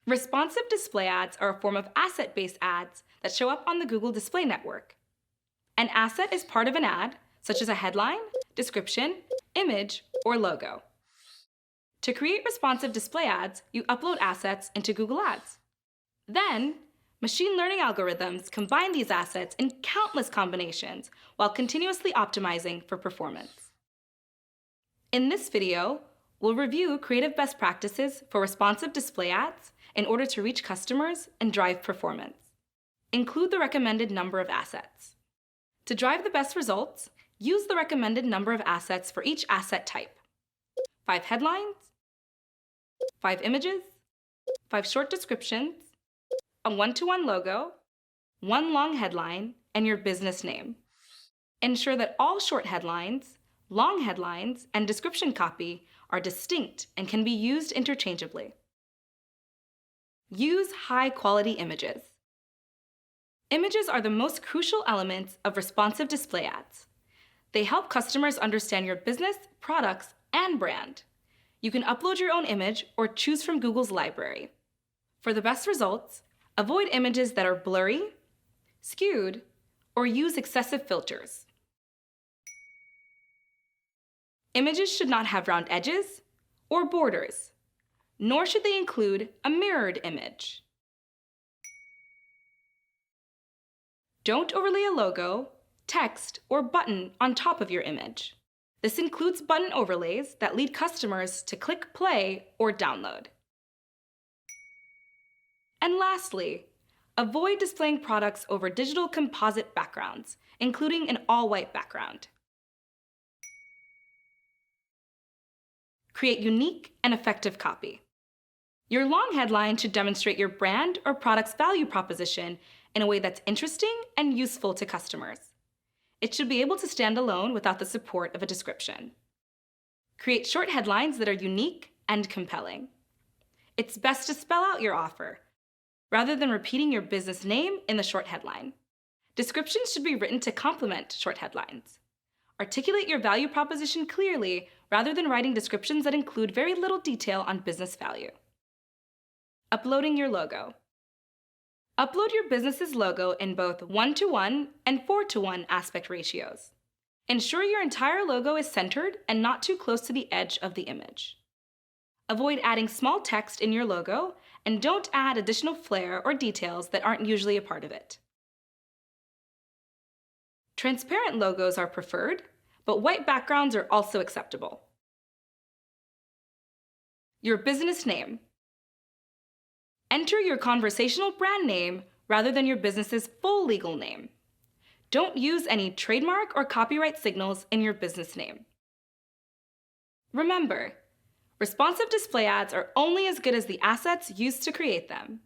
Responsive display ads are a form of asset-based ads that show up on the Google Display Network. An asset is part of an ad, such as a headline, description, image, or logo. To create responsive display ads, you upload assets into Google Ads. Then, machine learning algorithms combine these assets in countless combinations while continuously optimizing for performance. In this video, we'll review creative best practices for responsive display ads in order to reach customers and drive performance. Include the recommended number of assets. To drive the best results, use the recommended number of assets for each asset type. 5 headlines, 5 images, 5 short descriptions, a one-to-one logo, 1 long headline, and your business name. Ensure that all short headlines, long headlines, and description copy are distinct and can be used interchangeably. Use high-quality images. Images are the most crucial elements of responsive display ads. They help customers understand your business, products, and brand. You can upload your own image or choose from Google's library. For the best results, avoid images that are blurry, skewed, or use excessive filters. Images should not have round edges or borders, nor should they include a mirrored image. Don't overlay a logo, text, or button on top of your image. This includes button overlays that lead customers to click play or download. And lastly, avoid displaying products over digital composite backgrounds, including an all-white background. Create unique and effective copy. Your long headline should demonstrate your brand or product's value proposition in a way that's interesting and useful to customers. It should be able to stand alone without the support of a description. Create short headlines that are unique and compelling. It's best to spell out your offer, rather than repeating your business name in the short headline. Descriptions should be written to complement short headlines. Articulate your value proposition clearly, rather than writing descriptions that include very little detail on business value. Uploading your logo. Upload your business's logo in both 1:1 and 4:1 aspect ratios. Ensure your entire logo is centered and not too close to the edge of the image. Avoid adding small text in your logo, and don't add additional flair or details that aren't usually a part of it. Transparent logos are preferred, but white backgrounds are also acceptable. Your business name. Enter your conversational brand name rather than your business's full legal name. Don't use any trademark or copyright signals in your business name. Remember, responsive display ads are only as good as the assets used to create them.